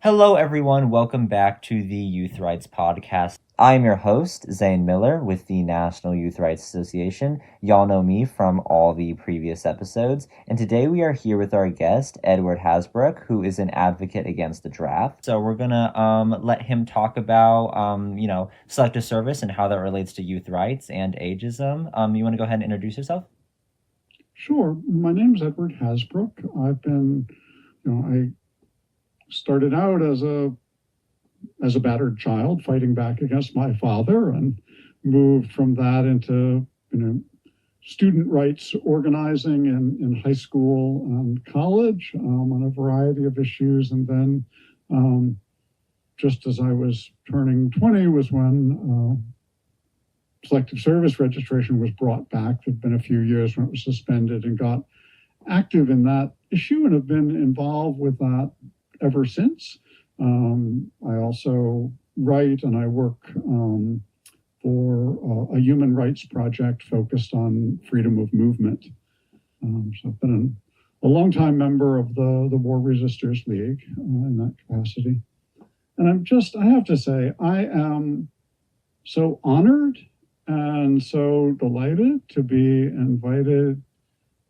Hello, everyone. Welcome back to the Youth Rights Podcast. I'm your host, Zane Miller, with the National Youth Rights Association. Y'all know me from all the previous episodes. And today we are here with our guest, Edward Hasbrouck, who is an advocate against the draft. So we're going to let him talk about, selective service and how that relates to youth rights and ageism. You want to go ahead and introduce yourself? Sure. My name is Edward Hasbrouck. I started out as a battered child fighting back against my father, and moved from that into student rights organizing in high school and college on a variety of issues. And then just as I was turning 20 was when selective service registration was brought back. There'd been a few years when it was suspended, and got active in that issue and have been involved with that ever since. I also write and I work for a human rights project focused on freedom of movement. So I've been a longtime member of the War Resisters League in that capacity. And I have to say, I am so honored and so delighted to be invited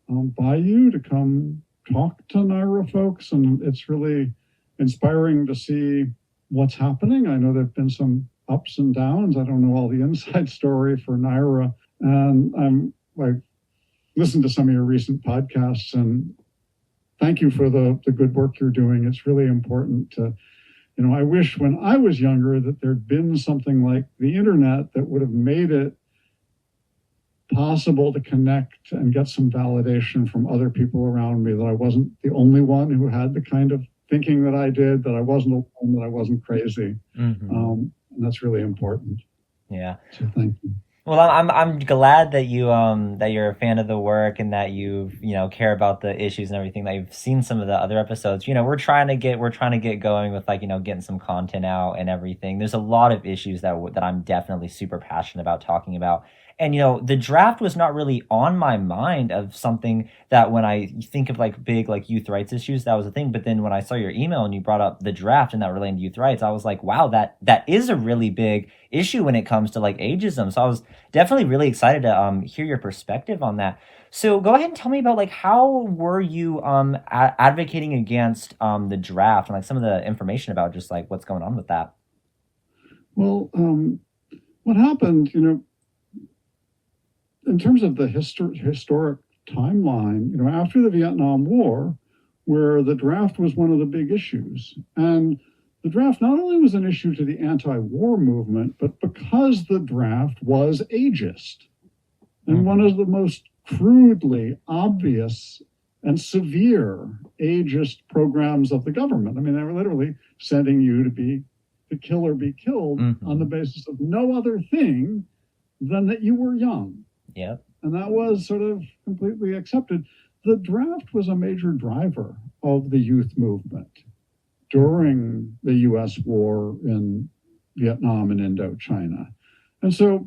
by you to come talk to NYRA folks, and it's really inspiring to see what's happening. I know there have been some ups and downs. I don't know all the inside story for NYRA, and I've listened to some of your recent podcasts, and thank you for the good work you're doing. It's really important to, I wish when I was younger that there'd been something like the internet that would have made it possible to connect and get some validation from other people around me, that I wasn't the only one who had the kind of thinking that I did, that I wasn't alone, that I wasn't crazy. And that's really important. Yeah. So thank you. Well, I'm glad that you're a fan of the work, and that you care about the issues and everything. That you've seen some of the other episodes. We're trying to get going with getting some content out and everything. There's a lot of issues that I'm definitely super passionate about talking about. And the draft was not really on my mind of something that, when I think of big youth rights issues, that was a thing. But then when I saw your email and you brought up the draft and that related to youth rights, I was like, wow, that is a really big issue when it comes to ageism. So I was definitely really excited to hear your perspective on that. So go ahead and tell me about how were you advocating against the draft, and some of the information about just what's going on with that. Well, what happened, in terms of the historic timeline, after the Vietnam War, where the draft was one of the big issues, and the draft not only was an issue to the anti-war movement, but because the draft was ageist, and one of the most crudely obvious and severe ageist programs of the government. I mean, they were literally sending you to kill or be killed on the basis of no other thing than that you were young. Yeah. And that was sort of completely accepted. The draft was a major driver of the youth movement during the US war in Vietnam and Indochina. And so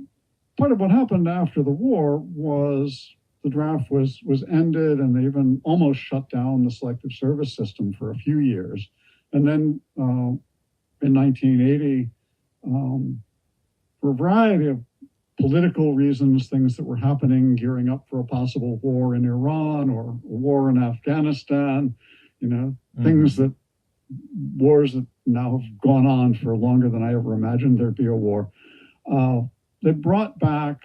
part of what happened after the war was the draft was ended, and they even almost shut down the selective service system for a few years. And then in 1980, for a variety of political reasons, things that were happening, gearing up for a possible war in Iran or a war in Afghanistan, things wars that now have gone on for longer than I ever imagined there'd be a war. They brought back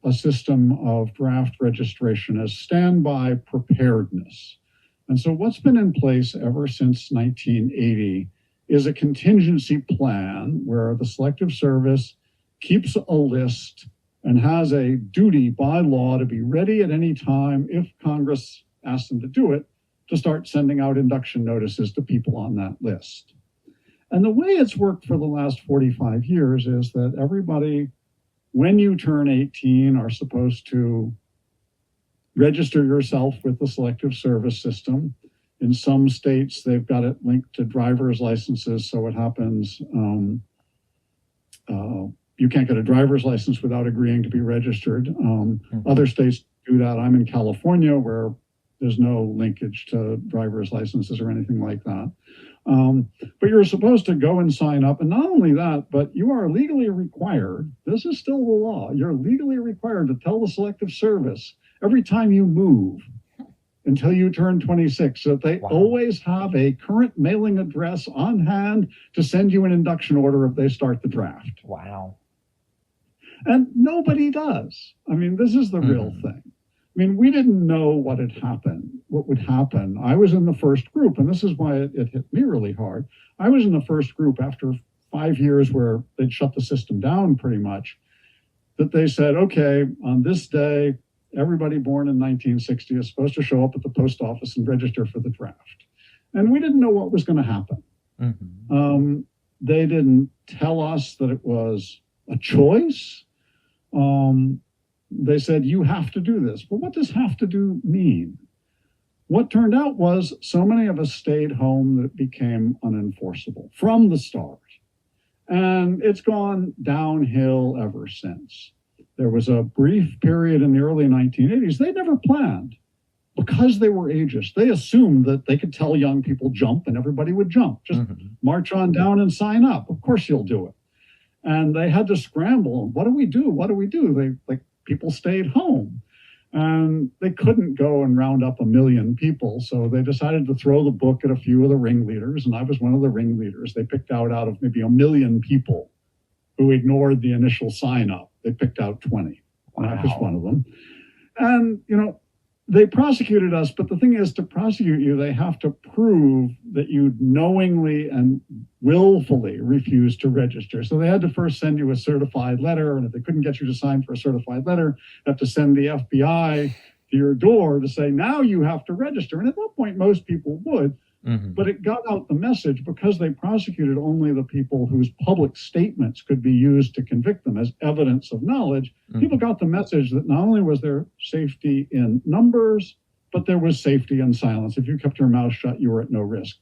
a system of draft registration as standby preparedness. And so what's been in place ever since 1980 is a contingency plan where the Selective Service keeps a list and has a duty by law to be ready at any time, if Congress asks them to do it, to start sending out induction notices to people on that list. And the way it's worked for the last 45 years is that everybody, when you turn 18, are supposed to register yourself with the Selective Service system. In some states, they've got it linked to driver's licenses, so it happens you can't get a driver's license without agreeing to be registered. Other states do that. I'm in California, where There's no linkage to driver's licenses or anything like that. But you're supposed to go and sign up. And not only that, but you are legally required. This is still the law. You're legally required to tell the Selective Service every time you move until you turn 26, so that they always have a current mailing address on hand to send you an induction order if they start the draft. Wow. And nobody does. I mean, this is the real thing. I mean, we didn't know what would happen. I was in the first group, and this is why it hit me really hard. I was in the first group after 5 years where they'd shut the system down pretty much, that they said, okay, on this day, everybody born in 1960 is supposed to show up at the post office and register for the draft. And we didn't know what was going to happen. They didn't tell us that it was a choice. They said, you have to do this. But what does have to do mean? What turned out was so many of us stayed home that it became unenforceable from the start. And it's gone downhill ever since. There was a brief period in the early 1980s. They never planned because they were ageist. They assumed that they could tell young people jump and everybody would jump. Just march on down and sign up. Of course you'll do it. And they had to scramble. What do we do? What do we do? People stayed home. And they couldn't go and round up 1 million people. So they decided to throw the book at a few of the ringleaders. And I was one of the ringleaders. They picked out of maybe 1 million people who ignored the initial sign up. They picked out 20. And I was one of them. And, they prosecuted us. But the thing is, to prosecute you, they have to prove that you knowingly and willfully refused to register. So they had to first send you a certified letter. And if they couldn't get you to sign for a certified letter, they have to send the FBI to your door to say, now you have to register. And at that point, most people would. But it got out the message because they prosecuted only the people whose public statements could be used to convict them as evidence of knowledge. People got the message that not only was there safety in numbers, but there was safety in silence. If you kept your mouth shut, you were at no risk.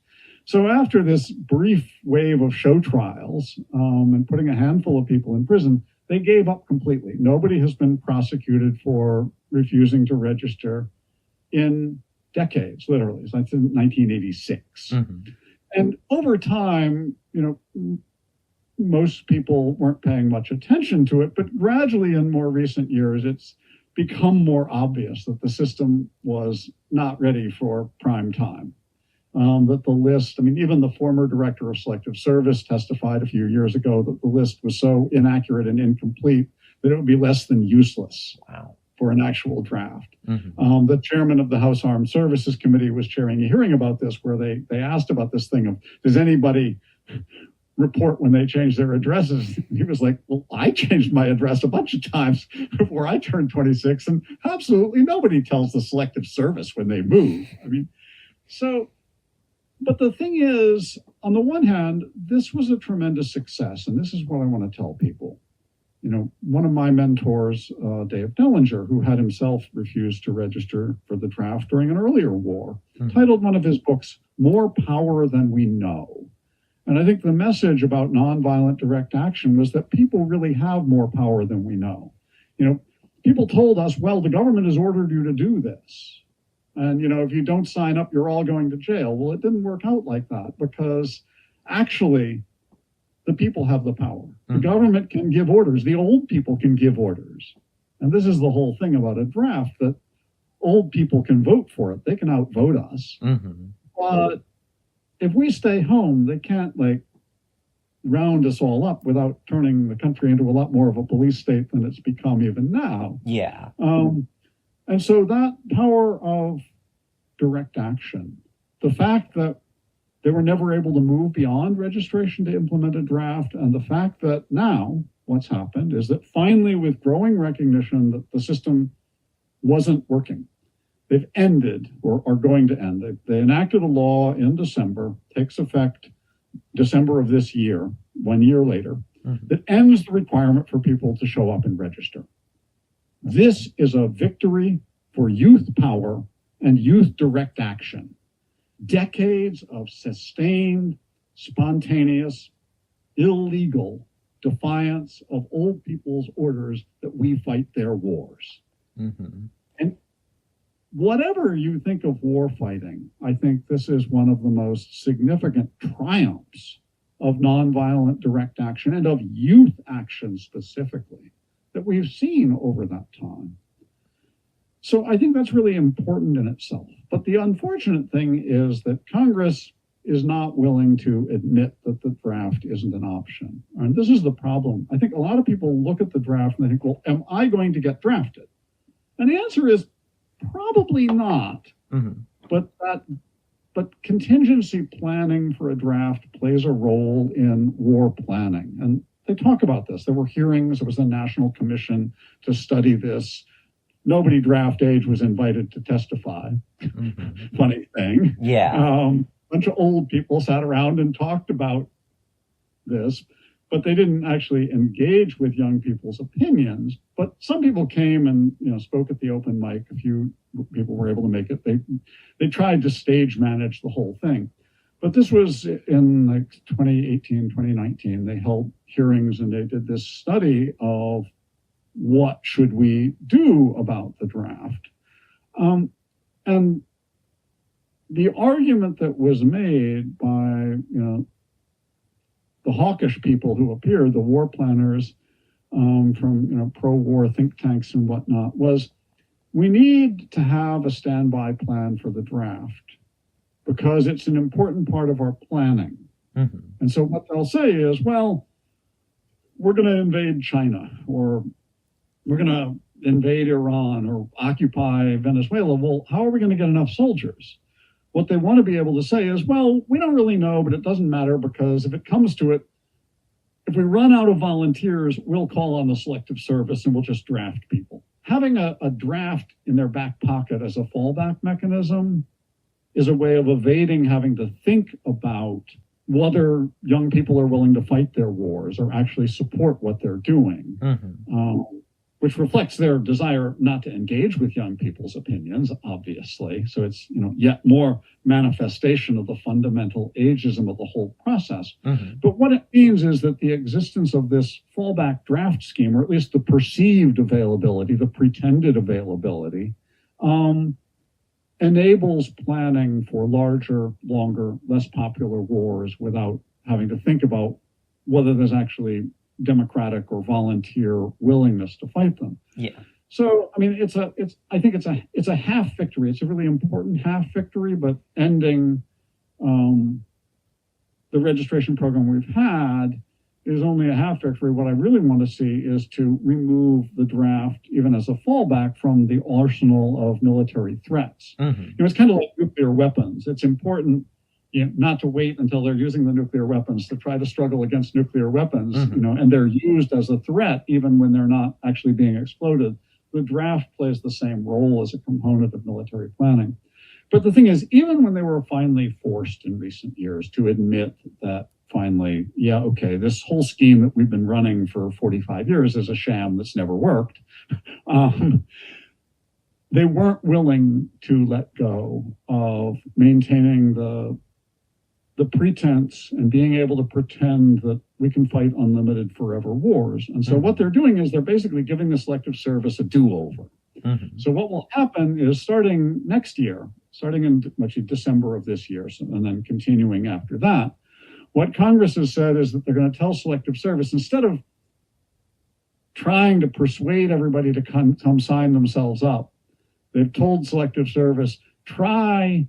So after this brief wave of show trials and putting a handful of people in prison, they gave up completely. Nobody has been prosecuted for refusing to register in decades, literally. So that's in 1986. And over time, most people weren't paying much attention to it, but gradually in more recent years, it's become more obvious that the system was not ready for prime time. That the list, even the former director of Selective Service testified a few years ago that the list was so inaccurate and incomplete that it would be less than useless. For an actual draft. The chairman of the House Armed Services Committee was chairing a hearing about this, where they asked about this thing of, does anybody report when they change their addresses? He was like, well, I changed my address a bunch of times before I turned 26, and absolutely nobody tells the Selective Service when they move. But the thing is, on the one hand, this was a tremendous success, and this is what I want to tell people. One of my mentors, Dave Dellinger, who had himself refused to register for the draft during an earlier war, titled one of his books, More Power Than We Know. And I think the message about nonviolent direct action was that people really have more power than we know. People told us, well, the government has ordered you to do this. And, if you don't sign up, you're all going to jail. Well, it didn't work out like that, because actually, the people have the power. The government can give orders. The old people can give orders. And this is the whole thing about a draft, that old people can vote for it. They can outvote us. But if we stay home, they can't round us all up without turning the country into a lot more of a police state than it's become even now. And so that power of direct action, the fact that they were never able to move beyond registration to implement a draft, and the fact that now what's happened is that finally, with growing recognition that the system wasn't working, they've ended, or are going to end. They enacted a law in December, takes effect December of this year, 1 year later, that ends the requirement for people to show up and register. This is a victory for youth power and youth direct action. Decades of sustained, spontaneous, illegal defiance of old people's orders that we fight their wars. And whatever you think of war fighting, I think this is one of the most significant triumphs of nonviolent direct action and of youth action specifically that we've seen over that time. So I think that's really important in itself. But the unfortunate thing is that Congress is not willing to admit that the draft isn't an option. And this is the problem. I think a lot of people look at the draft and they think, well, am I going to get drafted? And the answer is probably not. Mm-hmm. But contingency planning for a draft plays a role in war planning. And they talk about this. There were hearings. There was a national commission to study this. Nobody draft age was invited to testify. Mm-hmm. Funny thing. Yeah. A bunch of old people sat around and talked about this, but they didn't actually engage with young people's opinions. But some people came and spoke at the open mic. A few people were able to make it. They tried to stage manage the whole thing. But this was in like 2018, 2019. They held hearings and they did this study of what should we do about the draft. And the argument that was made by the hawkish people who appeared, the war planners from pro-war think tanks and whatnot, was we need to have a standby plan for the draft because it's an important part of our planning. Mm-hmm. And so what they'll say is, well, we're going to invade China, or we're going to invade Iran or occupy Venezuela. Well, how are we going to get enough soldiers? What they want to be able to say is, well, we don't really know, but it doesn't matter because if it comes to it, if we run out of volunteers, we'll call on the selective service and we'll just draft people. Having a draft in their back pocket as a fallback mechanism is a way of evading having to think about whether young people are willing to fight their wars or actually support what they're doing. Mm-hmm. Which reflects their desire not to engage with young people's opinions, obviously. So it's yet more manifestation of the fundamental ageism of the whole process. Mm-hmm. But what it means is that the existence of this fallback draft scheme, or at least the perceived availability, the pretended availability, enables planning for larger, longer, less popular wars without having to think about whether there's actually democratic or volunteer willingness to fight them. Yeah. So, I mean, I think it's a half victory. It's a really important half victory, but ending the registration program we've had is only a half victory. What I really want to see is to remove the draft, even as a fallback, from the arsenal of military threats. Mm-hmm. It's kind of like nuclear weapons. It's important not to wait until they're using the nuclear weapons to try to struggle against nuclear weapons, mm-hmm. And they're used as a threat even when they're not actually being exploded. The draft plays the same role as a component of military planning. But the thing is, even when they were finally forced in recent years to admit that finally, this whole scheme that we've been running for 45 years is a sham that's never worked, they weren't willing to let go of maintaining the pretense and being able to pretend that we can fight unlimited forever wars. And so mm-hmm. what they're doing is they're basically giving the selective service a do-over. Mm-hmm. So what will happen is starting next year, starting in actually December of this year, and then continuing after that, what Congress has said is that they're going to tell selective service, instead of trying to persuade everybody to come sign themselves up, they've told selective service, try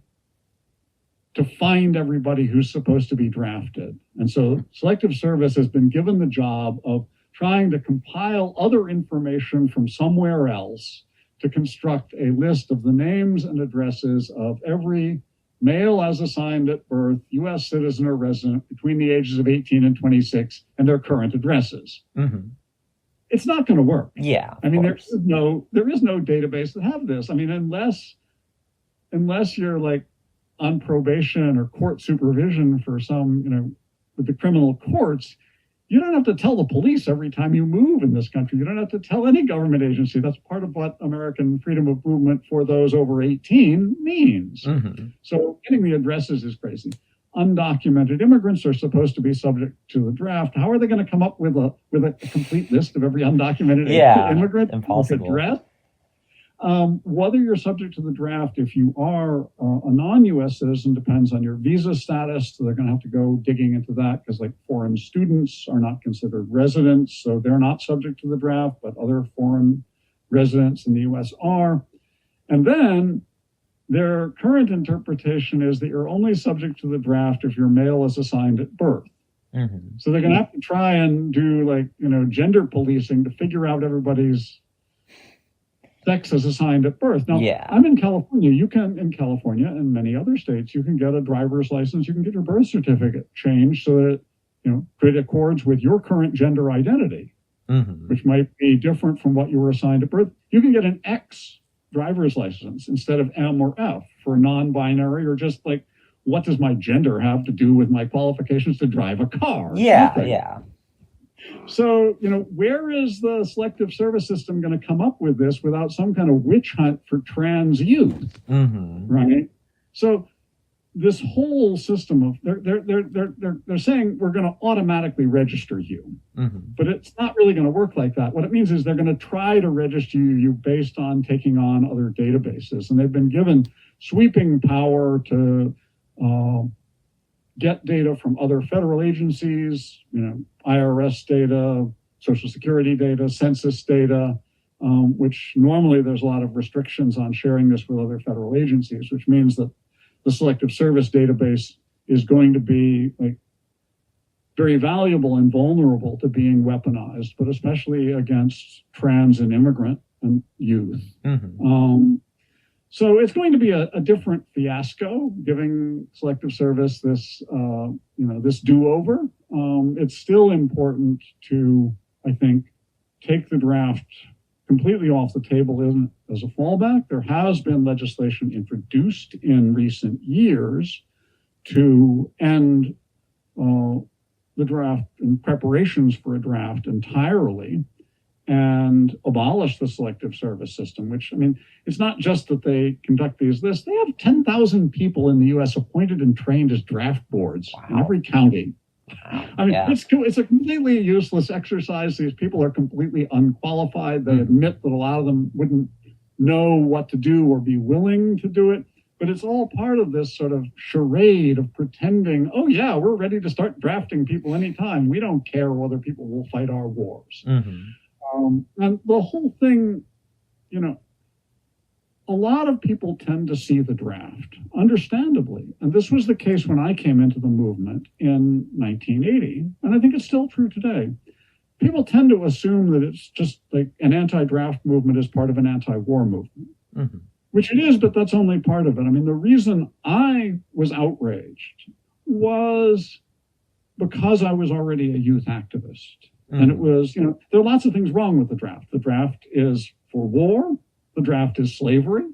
to find everybody who's supposed to be drafted. And so selective service has been given the job of trying to compile other information from somewhere else to construct a list of the names and addresses of every male as assigned at birth, U.S. citizen or resident between the ages of 18 and 26 and their current addresses. Mm-hmm. It's not going to work. Yeah. I mean, there is no database that have this. I mean, unless you're like on probation or court supervision for some, with the criminal courts, you don't have to tell the police every time you move in this country. You don't have to tell any government agency. That's part of what American freedom of movement for those over 18 means. Mm-hmm. So getting the addresses is crazy. Undocumented immigrants are supposed to be subject to the draft. How are they going to come up with a complete list of every undocumented immigrant? Impossible. Address? Whether you're subject to the draft, if you are a non-U.S. citizen, depends on your visa status. So they're going to have to go digging into that because, like, foreign students are not considered residents, so they're not subject to the draft, but other foreign residents in the U.S. are. And then their current interpretation is that you're only subject to the draft if your male is assigned at birth. Mm-hmm. So they're going to have to try and do, like, gender policing to figure out everybody's sex is assigned at birth. Now, Yeah. I'm in California. You can, in California and many other states, you can get a driver's license. You can get your birth certificate changed so that it accords with your current gender identity, which might be different from what you were assigned at birth. You can get an X driver's license instead of M or F for non-binary, or just like, what does my gender have to do with my qualifications to drive a car? Yeah, Nothing. yeah. So, where is the selective service system going to come up with this without some kind of witch hunt for trans youth? Right? So this whole system of they're saying we're going to automatically register you, but it's not really going to work like that. What it means is they're going to try to register you based on taking on other databases, and they've been given sweeping power to get data from other federal agencies, IRS data, Social Security data, census data, which normally there's a lot of restrictions on sharing this with other federal agencies, which means that the selective service database is going to be, like, very valuable and vulnerable to being weaponized, but especially against trans and immigrant and youth. So it's going to be a different fiasco, giving selective service this, this do-over. It's still important to, I think, take the draft completely off the table as a fallback. There has been legislation introduced in recent years to end the draft and preparations for a draft entirely, and abolish the selective service system, which, it's not just that they conduct these lists. They have 10,000 people in the U.S. appointed and trained as draft boards in every county. It's a completely useless exercise. These people are completely unqualified. They admit that a lot of them wouldn't know what to do or be willing to do it. But it's all part of this sort of charade of pretending, oh, yeah, we're ready to start drafting people anytime. We don't care whether people will fight our wars. And the whole thing, a lot of people tend to see the draft, understandably. And this was the case when I came into the movement in 1980. And I think it's still true today. People tend to assume that it's just like an anti-draft movement is part of an anti-war movement, which it is, but that's only part of it. The reason I was outraged was because I was already a youth activist. And it was, there are lots of things wrong with the draft. The draft is for war. The draft is slavery,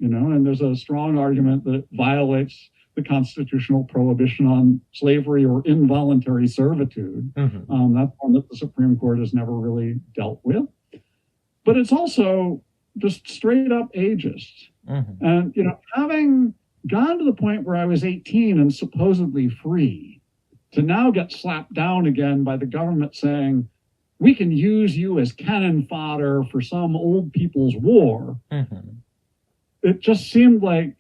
and there's a strong argument that it violates the constitutional prohibition on slavery or involuntary servitude. That's one that the Supreme Court has never really dealt with. But it's also just straight up ageist. And, having gone to the point where I was 18 and supposedly free, to now get slapped down again by the government saying, we can use you as cannon fodder for some old people's war. It just seemed like,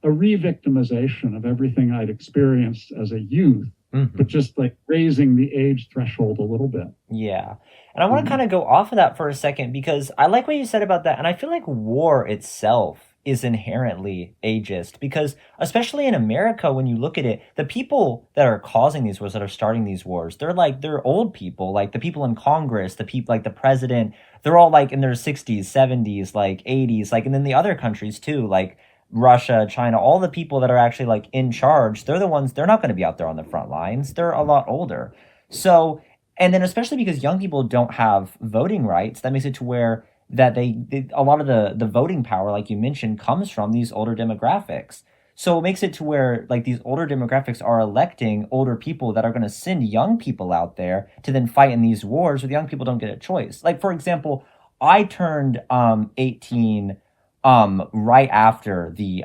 a re-victimization of everything I'd experienced as a youth, but just like raising the age threshold a little bit. Yeah. And I want to kind of go off of that for a second, because I like what you said about that. And I feel like war itself is inherently ageist, because especially in America, when you look at it, the people that are causing these wars, that are starting these wars, they're old people, like the people in Congress, the people like the president, they're all like in their 60s, 70s, like 80s, like, and then the other countries too, like Russia, China, all the people that are actually like in charge, they're the ones, they're not going to be out there on the front lines. They're a lot older. So, and then especially because young people don't have voting rights, that makes it to where that a lot of the voting power, like you mentioned, comes from these older demographics. So it makes it to where like these older demographics are electing older people that are going to send young people out there to then fight in these wars where the young people don't get a choice. Like, for example, I turned 18 right after the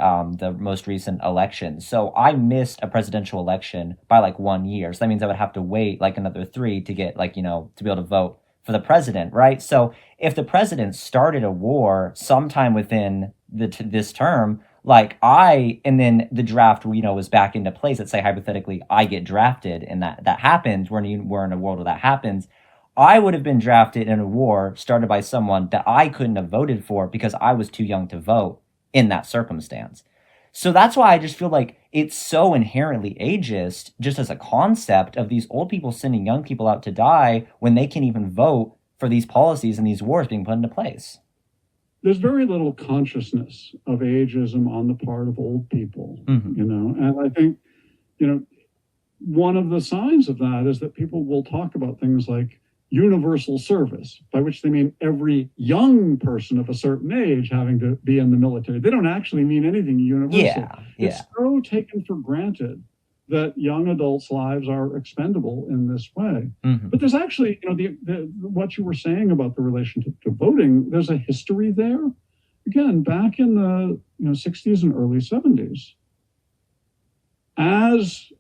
most recent election. So I missed a presidential election by like 1 year. So that means I would have to wait like another 3 to get like, to be able to vote for the president, right? So if the president started a war sometime within this term, like and then the draft, was back into place. Let's say hypothetically, I get drafted, and that happens. We're in a world where that happens. I would have been drafted in a war started by someone that I couldn't have voted for because I was too young to vote in that circumstance. So that's why I just feel like it's so inherently ageist, just as a concept of these old people sending young people out to die when they can't even vote for these policies and these wars being put into place. There's very little consciousness of ageism on the part of old people, and I think, one of the signs of that is that people will talk about things like universal service, by which they mean every young person of a certain age having to be in the military. They don't actually mean anything universal. Yeah. It's so taken for granted that young adults' lives are expendable in this way. But there's actually, what you were saying about the relationship to voting, there's a history there. Again, back in the 60s and early 70s, as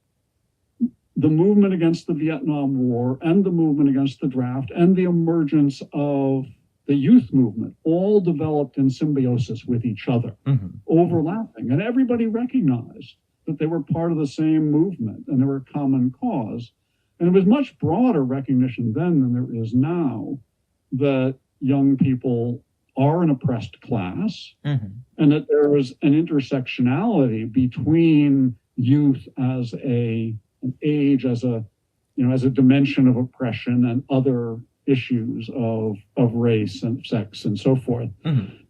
the movement against the Vietnam War and the movement against the draft and the emergence of the youth movement all developed in symbiosis with each other, overlapping. And everybody recognized that they were part of the same movement and they were a common cause. And it was much broader recognition then than there is now that young people are an oppressed class, and that there is an intersectionality between youth as an age, as a dimension of oppression and other issues of race and sex and so forth.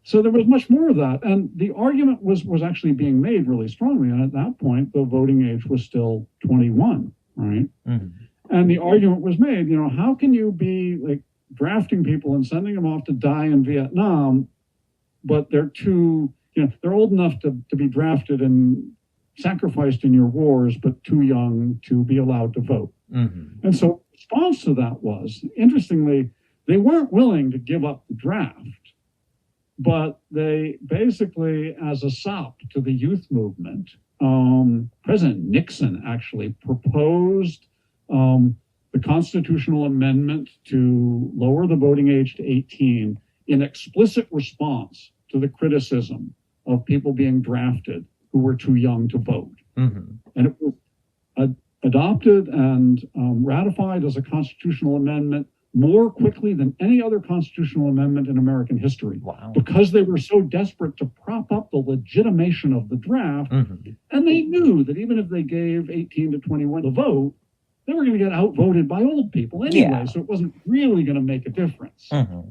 So there was much more of that. And the argument was actually being made really strongly. And at that point, the voting age was still 21, right? And the argument was made, how can you be like drafting people and sending them off to die in Vietnam, but they're they're old enough to be drafted and sacrificed in your wars, but too young to be allowed to vote. And so the response to that was, interestingly, they weren't willing to give up the draft, but they basically, as a sop to the youth movement, President Nixon actually proposed the constitutional amendment to lower the voting age to 18 in explicit response to the criticism of people being drafted who were too young to vote. And it was adopted and ratified as a constitutional amendment more quickly than any other constitutional amendment in American history. Wow. Because they were so desperate to prop up the legitimation of the draft. And they knew that even if they gave 18 to 21 the vote, they were going to get outvoted by old people anyway. So it wasn't really going to make a difference. So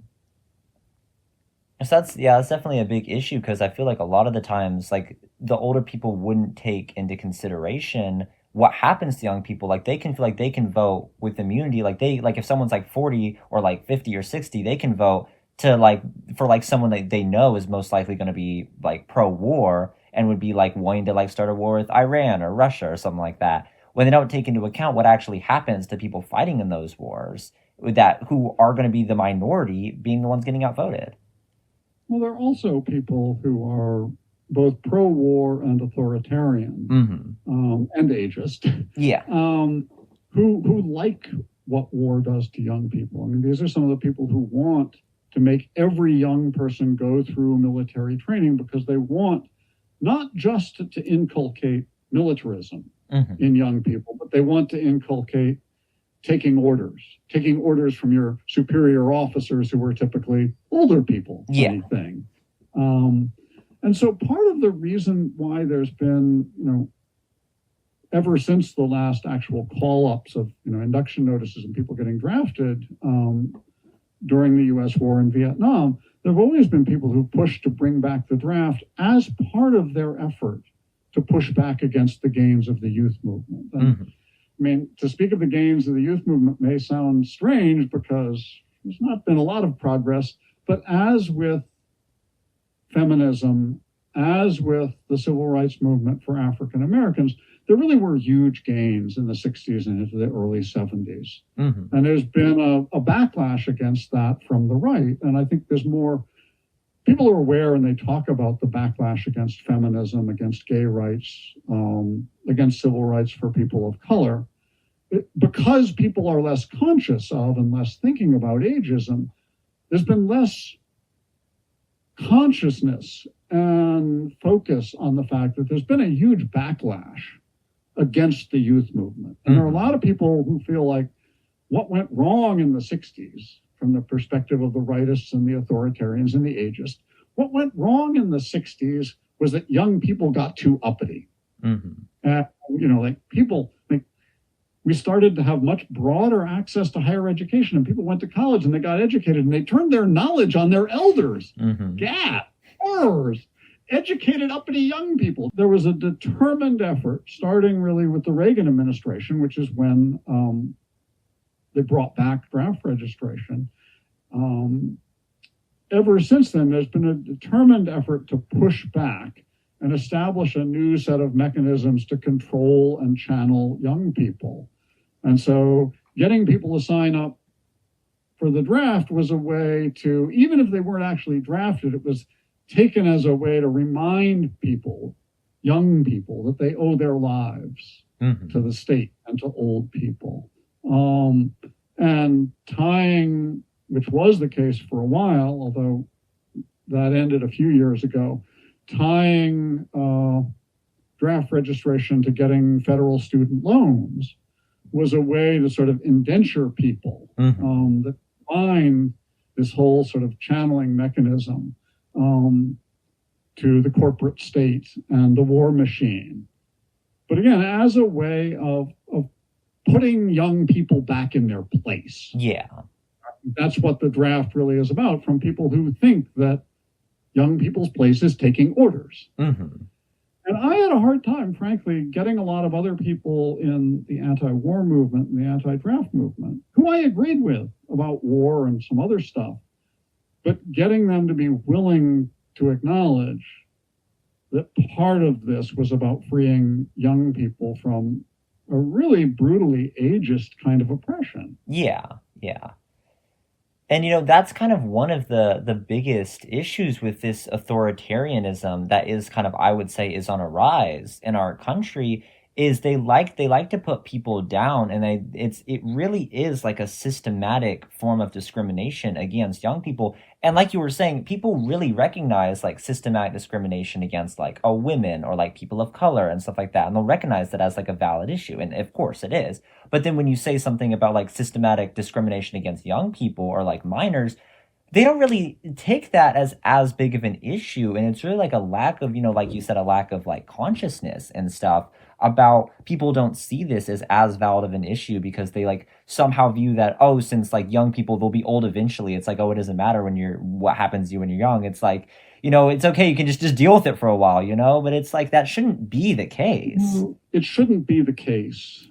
that's definitely a big issue, because I feel like a lot of the times, like, the older people wouldn't take into consideration what happens to young people. Like, they can feel like they can vote with immunity. Like, if someone's like 40 or like 50 or 60, they can vote for someone that they know is most likely going to be like pro-war and would be like wanting to like start a war with Iran or Russia or something like that, when they don't take into account what actually happens to people fighting in those wars, who are going to be the minority being the ones getting outvoted. Well, there are also people who are both pro-war and authoritarian, and ageist, who like what war does to young people. I mean, these are some of the people who want to make every young person go through military training because they want not just to inculcate militarism in young people, but they want to inculcate taking orders from your superior officers who were typically older people. Anything. And so part of the reason why there's been, ever since the last actual call-ups of, induction notices and people getting drafted during the U.S. war in Vietnam, there have always been people who pushed to bring back the draft as part of their effort to push back against the gains of the youth movement. And, I mean, to speak of the gains of the youth movement may sound strange because there's not been a lot of progress, but as with feminism, as with the civil rights movement for African Americans, there really were huge gains in the 60s and into the early 70s. And there's been a backlash against that from the right. And I think there's more, people are aware, and they talk about the backlash against feminism, against gay rights, against civil rights for people of color. because people are less conscious of and less thinking about ageism, there's been less consciousness and focus on the fact that there's been a huge backlash against the youth movement. And there are a lot of people who feel like what went wrong in the 60s, from the perspective of the rightists and the authoritarians and the ageists, what went wrong in the 60s was that young people got too uppity. We started to have much broader access to higher education, and people went to college and they got educated and they turned their knowledge on their elders. Gad, horrors. Educated, uppity young people. There was a determined effort, starting really with the Reagan administration, which is when they brought back draft registration. Ever since then, there's been a determined effort to push back and establish a new set of mechanisms to control and channel young people. And so getting people to sign up for the draft was a way to, even if they weren't actually drafted, it was taken as a way to remind people, young people, that they owe their lives to the state and to old people. And tying, which was the case for a while, although that ended a few years ago, tying draft registration to getting federal student loans was a way to sort of indenture people that find this whole sort of channeling mechanism to the corporate state and the war machine. But again, as a way of putting young people back in their place. Yeah. That's what the draft really is about, from people who think that young people's place is taking orders. And I had a hard time, frankly, getting a lot of other people in the anti-war movement and the anti-draft movement, who I agreed with about war and some other stuff, but getting them to be willing to acknowledge that part of this was about freeing young people from a really brutally ageist kind of oppression. Yeah. And, that's kind of one of the biggest issues with this authoritarianism that is kind of, I would say, is on a rise in our country, is they like to put people down, and it really is like a systematic form of discrimination against young people. And like you were saying, people really recognize like systematic discrimination against like women or like people of color and stuff like that, and they'll recognize that as like a valid issue, and of course it is. But then when you say something about like systematic discrimination against young people or like minors, they don't really take that as big of an issue, and it's really like a lack of, like you said, a lack of like consciousness and stuff about, people don't see this as valid of an issue because they like somehow view that, since like young people, they'll be old eventually, it's like, it doesn't matter what happens to you when you're young. It's like, it's okay, you can just deal with it for a while, but it's like, that shouldn't be the case. No, it shouldn't be the case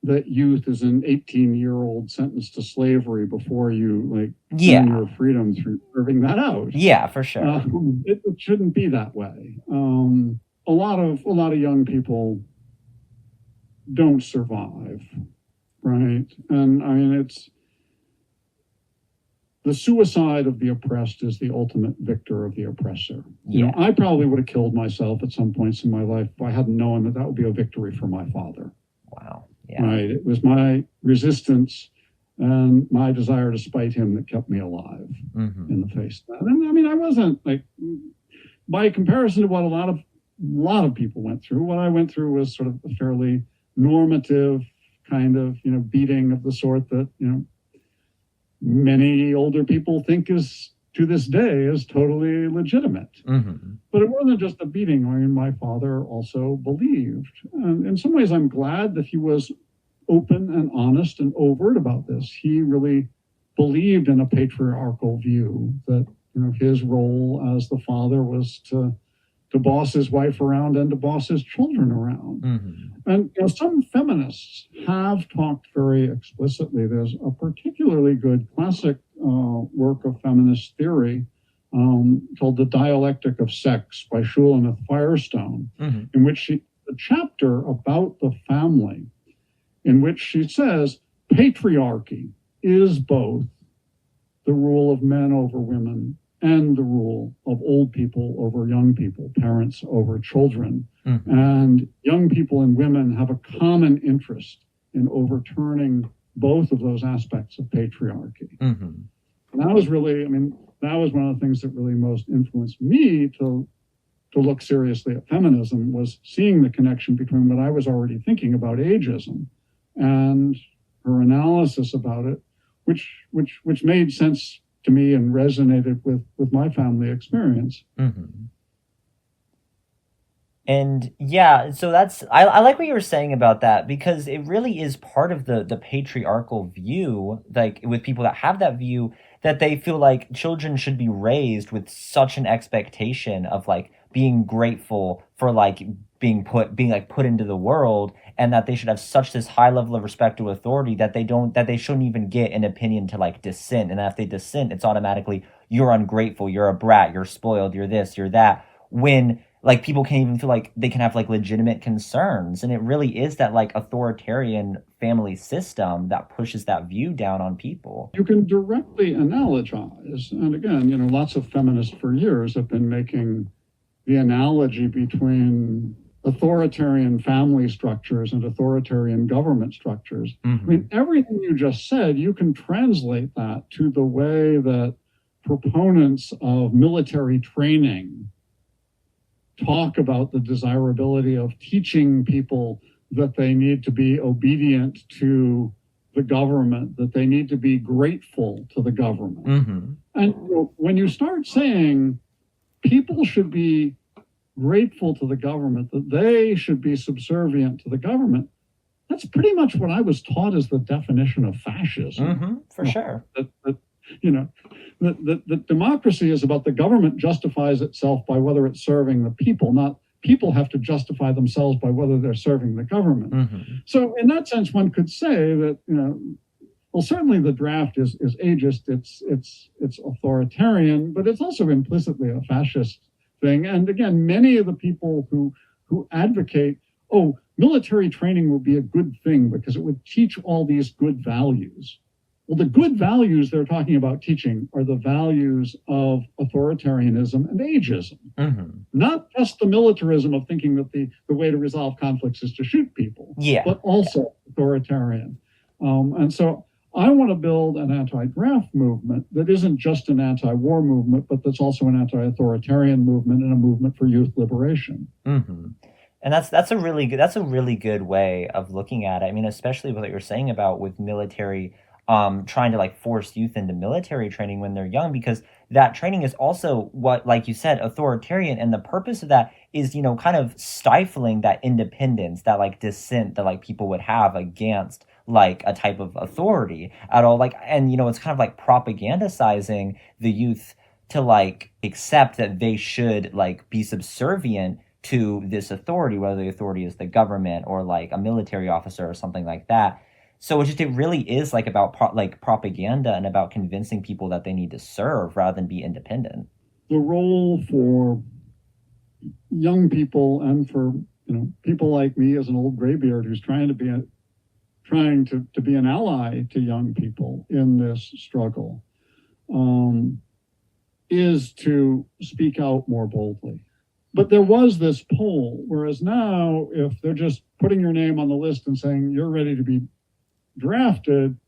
that youth is an 18-year-old sentenced to slavery before you earn your freedom through serving that out. Yeah, for sure. It shouldn't be that way. A lot of young people don't survive, right? And I mean, it's the suicide of the oppressed is the ultimate victor of the oppressor. I probably would have killed myself at some points in my life if I hadn't known that would be a victory for my father. Wow. Yeah. Right. It was my resistance and my desire to spite him that kept me alive in the face of that. And I mean, I wasn't like, by comparison to what a lot of people went through, what I went through was sort of a fairly normative kind of, beating of the sort that, many older people think is, to this day, is totally legitimate. But it wasn't just a beating. I mean, my father also believed. And in some ways, I'm glad that he was open and honest and overt about this. He really believed in a patriarchal view that, his role as the father was to boss his wife around and to boss his children around. And some feminists have talked very explicitly. There's a particularly good classic work of feminist theory called The Dialectic of Sex by Shulamith Firestone, in which a chapter about the family, in which she says patriarchy is both the rule of men over women and the rule of old people over young people, parents over children. And young people and women have a common interest in overturning both of those aspects of patriarchy. Mm-hmm. And that was really, that was one of the things that really most influenced me to look seriously at feminism, was seeing the connection between what I was already thinking about ageism and her analysis about it, which made sense to me and resonated with my family experience. Mm-hmm. And yeah, so I like what you were saying about that, because it really is part of the patriarchal view, like with people that have that view, that they feel like children should be raised with such an expectation of like being grateful for like being put into the world, and that they should have such this high level of respect to authority that they shouldn't even get an opinion to like dissent, and that if they dissent, it's automatically you're ungrateful, you're a brat, you're spoiled, you're this, you're that, when like people can't even feel like they can have like legitimate concerns. And it really is that like authoritarian family system that pushes that view down on people. You can directly analogize, and again, lots of feminists for years have been making the analogy between authoritarian family structures and authoritarian government structures. Mm-hmm. Everything you just said, you can translate that to the way that proponents of military training talk about the desirability of teaching people that they need to be obedient to the government, that they need to be grateful to the government. Mm-hmm. And when you start saying people should be grateful to the government, that they should be subservient to the government, that's pretty much what I was taught as the definition of fascism. Mm-hmm, for sure. That democracy is about the government justifies itself by whether it's serving the people, not people have to justify themselves by whether they're serving the government. Mm-hmm. So in that sense, one could say that, well, certainly the draft is ageist, it's authoritarian, but it's also implicitly a fascist thing. And again, many of the people who advocate, military training would be a good thing because it would teach all these good values. Well, the good values they're talking about teaching are the values of authoritarianism and ageism, mm-hmm. not just the militarism of thinking that the way to resolve conflicts is to shoot people, but also authoritarian. And so I want to build an anti-draft movement that isn't just an anti-war movement, but that's also an anti-authoritarian movement and a movement for youth liberation. Mm-hmm. And that's a really good way of looking at it. Especially what you're saying about with military. Trying to like force youth into military training when they're young, because that training is also what, like you said, authoritarian. And the purpose of that is, kind of stifling that independence, that like dissent that like people would have against like a type of authority at all. Like, and, it's kind of like propagandizing the youth to like accept that they should like be subservient to this authority, whether the authority is the government or like a military officer or something like that. So it really is like about propaganda and about convincing people that they need to serve rather than be independent. The role for young people and for people like me as an old graybeard who's trying to be an ally to young people in this struggle is to speak out more boldly. But there was this poll, whereas now if they're just putting your name on the list and saying you're ready to be drafted,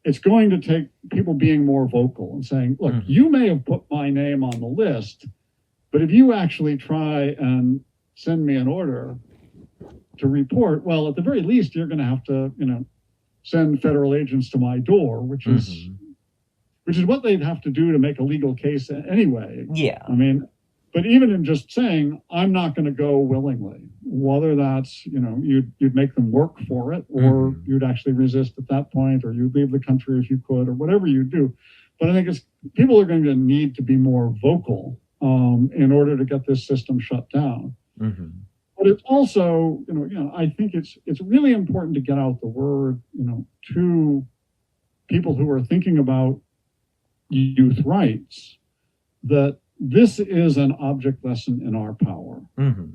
it's going to take people being more vocal and saying, look, you may have put my name on the list, but if you actually try and send me an order to report, well, at the very least, you're going to have to, send federal agents to my door, which is what they'd have to do to make a legal case anyway. Yeah. But even in just saying, I'm not going to go willingly, whether that's, you'd make them work for it, or you'd actually resist at that point, or you'd leave the country if you could, or whatever you do. But I think people are going to need to be more vocal in order to get this system shut down. Mm-hmm. But it's also, I think it's really important to get out the word, to people who are thinking about youth rights, that this is an object lesson in our power. Mm-hmm.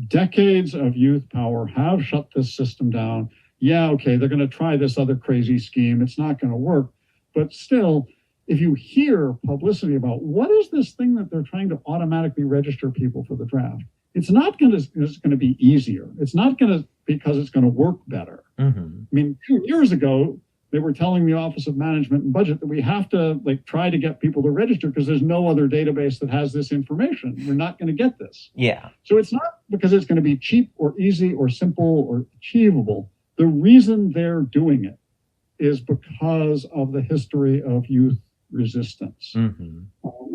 Decades of youth power have shut this system down. Yeah, okay, they're going to try this other crazy scheme. It's not going to work. But still, if you hear publicity about what is this thing that they're trying to automatically register people for the draft, it's not going to be easier. It's not going to because it's going to work better. Mm-hmm. I mean, 2 years ago, they were telling the Office of Management and Budget that we have to try to get people to register because there's no other database that has this information. We're not going to get this. Yeah. So it's not because it's going to be cheap or easy or simple or achievable. The reason they're doing it is because of the history of youth resistance. Mm-hmm.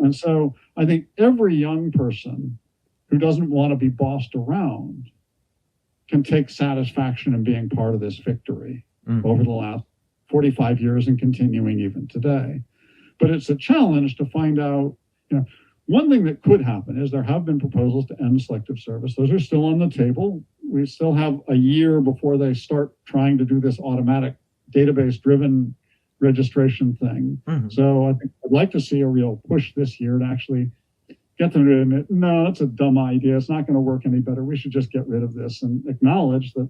And so I think every young person who doesn't want to be bossed around can take satisfaction in being part of this victory over the last 45 years and continuing even today. But it's a challenge to find out, one thing that could happen is there have been proposals to end selective service. Those are still on the table. We still have a year before they start trying to do this automatic database-driven registration thing. So I think I'd like to see a real push this year to actually get them to admit, no, that's a dumb idea. It's not going to work any better. We should just get rid of this and acknowledge that,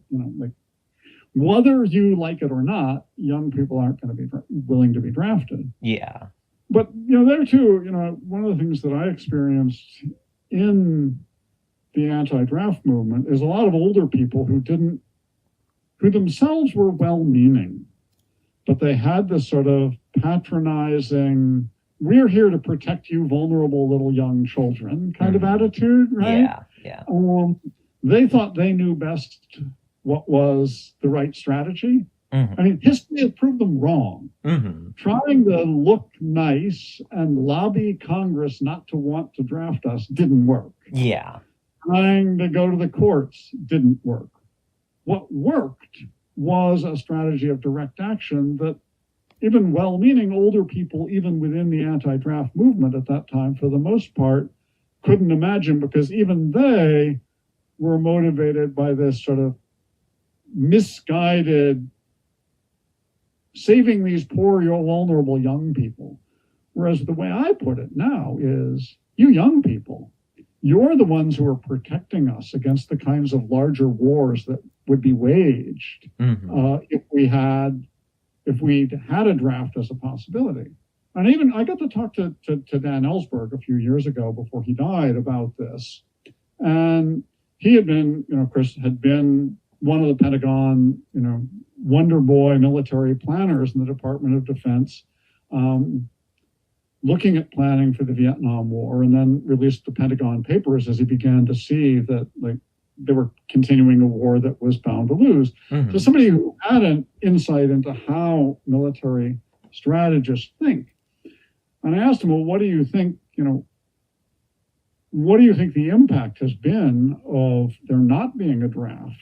whether you like it or not, young people aren't going to be willing to be drafted. Yeah. But, there too, one of the things that I experienced in the anti-draft movement is a lot of older people who themselves were well-meaning, but they had this sort of patronizing, we're here to protect you vulnerable little young children kind of attitude, right? Yeah. They thought they knew best what was the right strategy. I mean, history has proved them wrong. Trying to look nice and lobby Congress not to want to draft us didn't work. Yeah. Trying to go to the courts didn't work. What worked was a strategy of direct action that even well-meaning older people, even within the anti-draft movement at that time, for the most part, couldn't imagine, because even they were motivated by this sort of misguided saving these poor, vulnerable young people. Whereas the way I put it now is, you young people, you're the ones who are protecting us against the kinds of larger wars that would be waged if we'd had a draft as a possibility. And even I got to talk to Dan Ellsberg a few years ago before he died about this. And he had been, Chris had been one of the Pentagon, wonder boy military planners in the Department of Defense, looking at planning for the Vietnam War, and then released the Pentagon Papers as he began to see that they were continuing a war that was bound to lose. So somebody who had an insight into how military strategists think. And I asked him, well, what do you think the impact has been of there not being a draft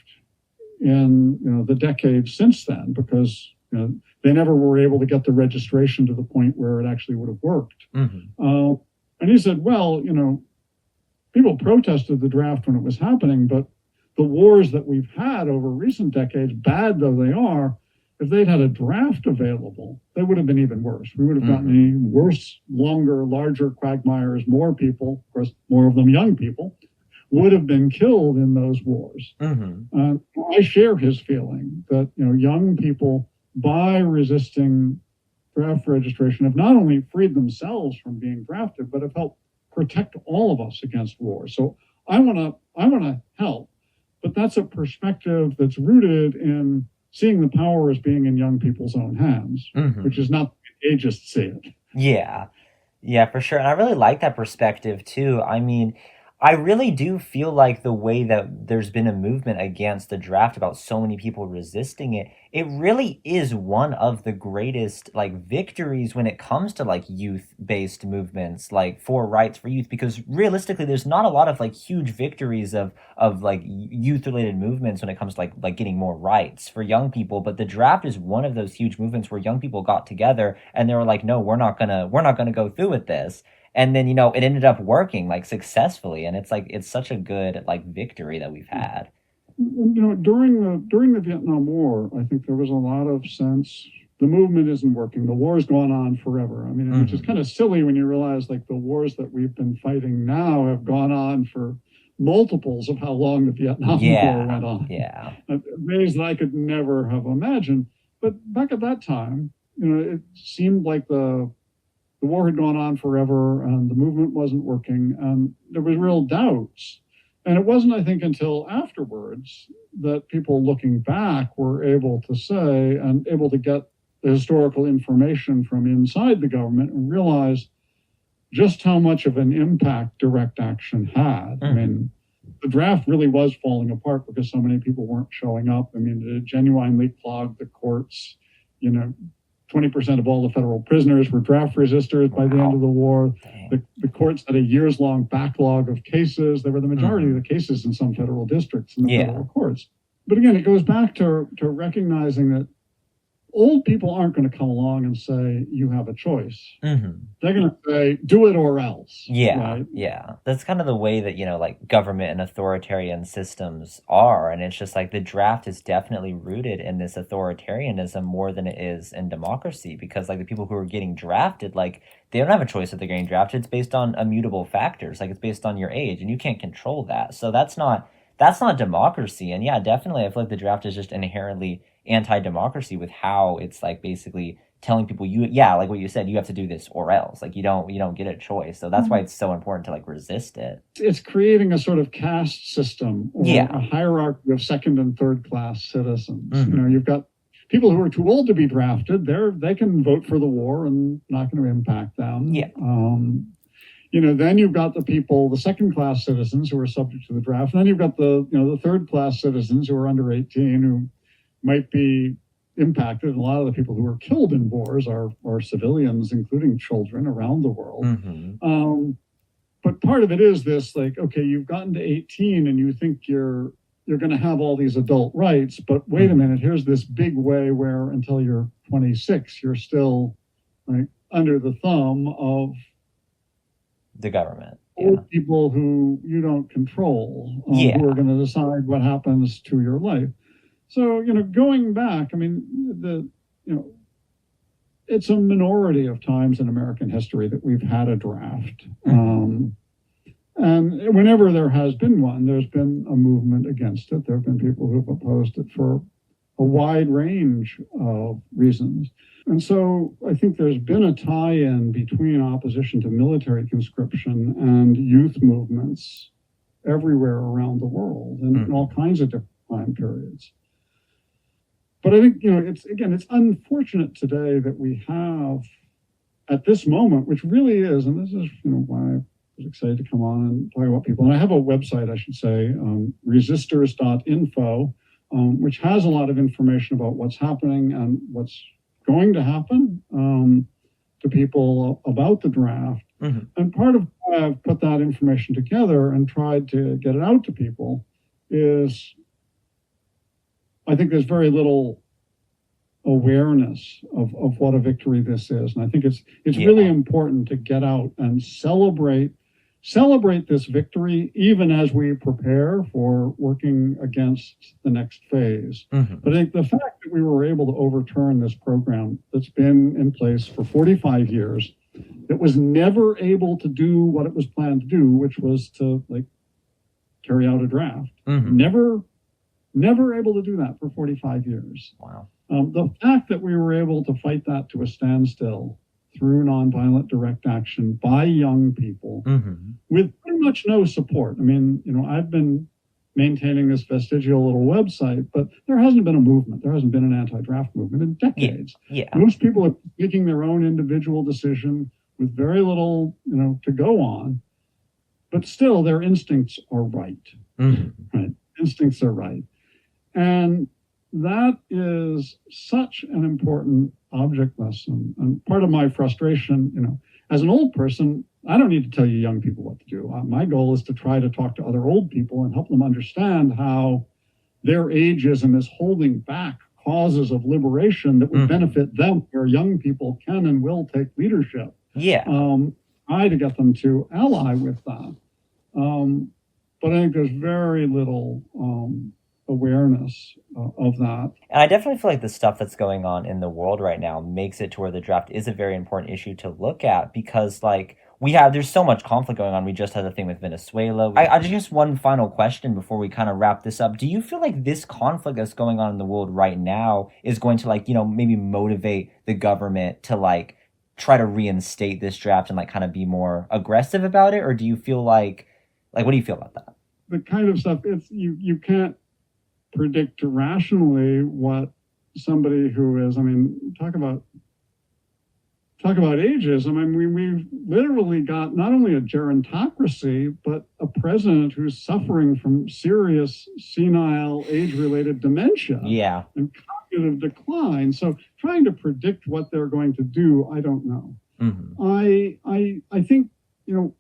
in the decades since then? Because they never were able to get the registration to the point where it actually would have worked. And he said, well, people protested the draft when it was happening, but the wars that we've had over recent decades, bad though they are, if they'd had a draft available, they would have been even worse. We would have gotten a worse, longer, larger quagmires. More people, of course, more of them young people, would have been killed in those wars. I share his feeling that young people, by resisting draft registration, have not only freed themselves from being drafted, but have helped protect all of us against war. So I want to help, but that's a perspective that's rooted in seeing the power as being in young people's own hands, which is not the ageist see it. Yeah, for sure. And I really like that perspective too. I mean, I really do feel like the way that there's been a movement against the draft about so many people resisting it, it really is one of the greatest victories when it comes to youth-based movements, for rights for youth, because realistically there's not a lot of huge victories of youth-related movements when it comes to getting more rights for young people. But the draft is one of those huge movements where young people got together and they were like, no, we're not gonna go through with this. And then, it ended up working successfully. And it's such a good victory that we've had. During the Vietnam War, I think there was a lot of sense the movement isn't working. The war's gone on forever. I mean, which is kind of silly when you realize the wars that we've been fighting now have gone on for multiples of how long the Vietnam War went on. Yeah. Ways that I could never have imagined. But back at that time, it seemed like the war had gone on forever and the movement wasn't working, and there was real doubts. And it wasn't, I think, until afterwards that people looking back were able to say and able to get the historical information from inside the government and realize just how much of an impact direct action had. I mean, the draft really was falling apart because so many people weren't showing up. I mean, it genuinely clogged the courts. 20% of all the federal prisoners were draft resistors by the end of the war. The courts had a years-long backlog of cases. They were the majority of the cases in some federal districts in the federal courts. But again, it goes back to recognizing that old people aren't going to come along and say, you have a choice. They're going to say, do it or else. Right? Yeah. That's kind of the way that, like government and authoritarian systems are. And it's just like the draft is definitely rooted in this authoritarianism more than it is in democracy, because like the people who are getting drafted, like they don't have a choice if they're getting drafted. It's based on immutable factors. Like it's based on your age and you can't control that. So that's not democracy. And yeah, definitely I feel like the draft is just inherently anti-democracy with how it's like basically telling people like what you said, you have to do this or else. Like you don't get a choice. So that's why it's so important to like resist it. It's creating a sort of caste system or a hierarchy of second and third class citizens. You've got people who are too old to be drafted. They can vote for the war and not going to impact them. Then you've got the people, the second class citizens who are subject to the draft. And then you've got the third class citizens who are under 18 who might be impacted. And a lot of the people who are killed in wars are civilians, including children around the world. But part of it is this, like, okay, you've gotten to 18 and you think you're going to have all these adult rights, but wait a minute, here's this big way where until you're 26, you're still like under the thumb of the government. People who you don't control, who are going to decide what happens to your life. So, going back, I mean, it's a minority of times in American history that we've had a draft. And whenever there has been one, there's been a movement against it. There have been people who've opposed it for a wide range of reasons. And so I think there's been a tie-in between opposition to military conscription and youth movements everywhere around the world and in all kinds of different time periods. But I think, it's unfortunate today that we have, at this moment, which really is, and this is, why I was excited to come on and talk about people. And I have a website, I should say, resistors.info, which has a lot of information about what's happening and what's going to happen to people about the draft. And part of why I've put that information together and tried to get it out to people is I think there's very little awareness of what a victory this is. And I think it's really important to get out and celebrate this victory, even as we prepare for working against the next phase. But I think the fact that we were able to overturn this program that's been in place for 45 years, that was never able to do what it was planned to do, which was to carry out a draft. Never able to do that for 45 years. Wow. The fact that we were able to fight that to a standstill through nonviolent direct action by young people with pretty much no support. I mean, I've been maintaining this vestigial little website, but there hasn't been a movement. There hasn't been an anti-draft movement in decades. Most people are making their own individual decision with very little, to go on, but still their instincts are right. Right? Instincts are right. And that is such an important object lesson. And part of my frustration, as an old person, I don't need to tell you young people what to do. My goal is to try to talk to other old people and help them understand how their ageism is holding back causes of liberation that would benefit them, where young people can and will take leadership. Try to get them to ally with that. But I think there's very little awareness of that. And I definitely feel like the stuff that's going on in the world right now makes it to where the draft is a very important issue to look at, because there's so much conflict going on. We just had the thing with Venezuela. I just one final question before we kind of wrap this up. Do you feel like this conflict that's going on in the world right now is going to maybe motivate the government to try to reinstate this draft and kind of be more aggressive about it? Or do you feel what do you feel about that? the kind of stuff, it's you can't predict rationally what somebody who is, I mean, talk about ageism. I mean, we've literally got not only a gerontocracy, but a president who's suffering from serious senile age-related dementia Yeah. and cognitive decline. So trying to predict what they're going to do, I don't know. I think,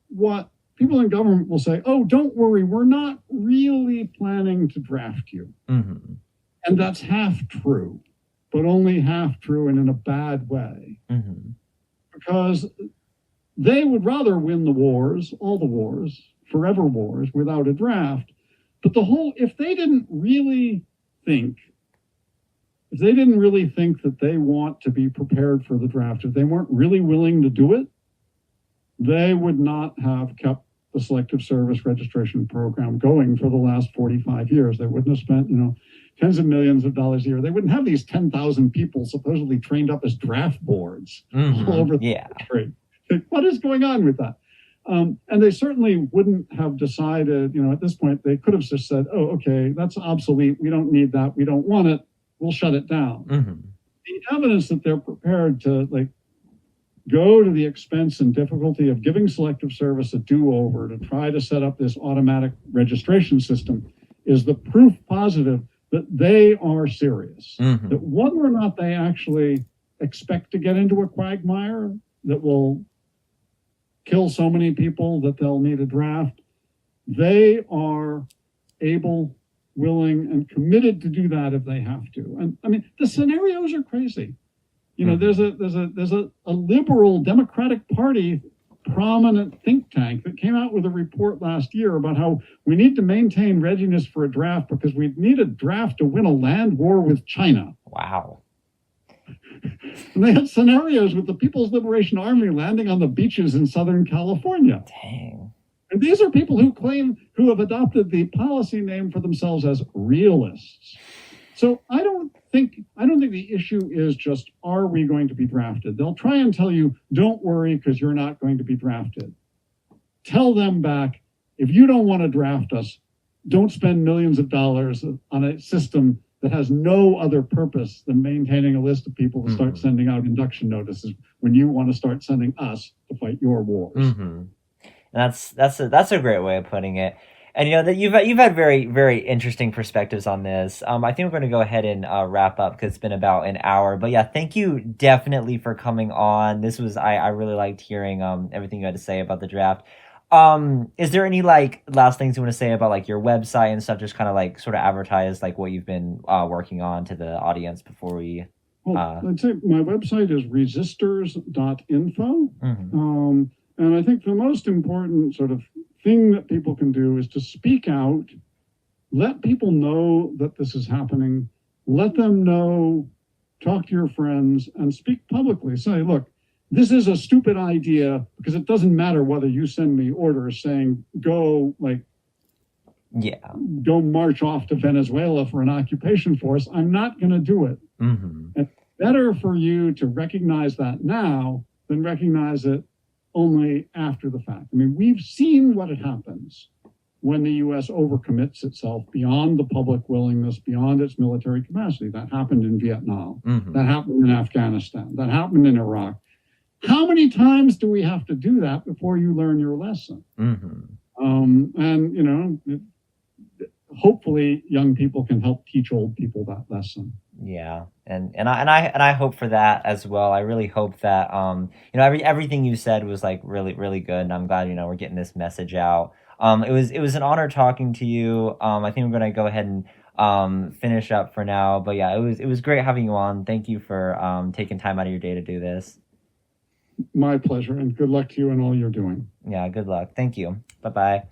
what people in government will say, oh, don't worry, we're not really planning to draft you. And that's half true, but only half true and in a bad way. Because they would rather win the wars, all the wars, forever wars, without a draft. But if they didn't really think that they want to be prepared for the draft, if they weren't really willing to do it, they would not have kept the Selective Service Registration Program going for the last 45 years. They wouldn't have spent, tens of millions of dollars a year. They wouldn't have these 10,000 people supposedly trained up as draft boards all over the country. What is going on with that? And they certainly wouldn't have decided, at this point, they could have just said, oh, okay, that's obsolete. We don't need that. We don't want it. We'll shut it down. The evidence that they're prepared to go to the expense and difficulty of giving Selective Service a do-over to try to set up this automatic registration system is the proof positive that they are serious. That whether or not they actually expect to get into a quagmire that will kill so many people that they'll need a draft, they are able, willing, and committed to do that if they have to. And I mean, the scenarios are crazy. There's a liberal Democratic Party prominent think tank that came out with a report last year about how we need to maintain readiness for a draft because we need a draft to win a land war with China. Wow. And they had scenarios with the People's Liberation Army landing on the beaches in Southern California. Dang. And these are people who have adopted the policy name for themselves as realists. So I don't think the issue is just, are we going to be drafted? They'll try and tell you, don't worry, because you're not going to be drafted. Tell them back, if you don't want to draft us, don't spend millions of dollars on a system that has no other purpose than maintaining a list of people to start sending out induction notices when you want to start sending us to fight your wars. That's a great way of putting it. And that you've had very, very interesting perspectives on this. I think we're going to go ahead and wrap up because it's been about an hour. But yeah, thank you definitely for coming on. This was I really liked hearing everything you had to say about the draft. Is there any last things you want to say about your website and stuff? Just kind of sort of advertise what you've been working on to the audience before we. Well, I'd say my website is resistors.info. And I think the most important sort of thing that people can do is to speak out, let people know that this is happening, let them know, talk to your friends, and speak publicly. Say, look, this is a stupid idea because it doesn't matter whether you send me orders saying go march off to Venezuela for an occupation force. I'm not going to do it. It's better for you to recognize that now than recognize it only after the fact. I mean, we've seen what happens when the U.S. overcommits itself beyond the public willingness, beyond its military capacity. That happened in Vietnam. That happened in Afghanistan. That happened in Iraq. How many times do we have to do that before you learn your lesson? And hopefully young people can help teach old people that lesson. Yeah, and I hope for that as well. I really hope that everything you said was really, really good, and I'm glad we're getting this message out. It was an honor talking to you. I think we're gonna go ahead and finish up for now. But yeah, it was great having you on. Thank you for taking time out of your day to do this. My pleasure, and good luck to you in all you're doing. Yeah, good luck. Thank you. Bye-bye.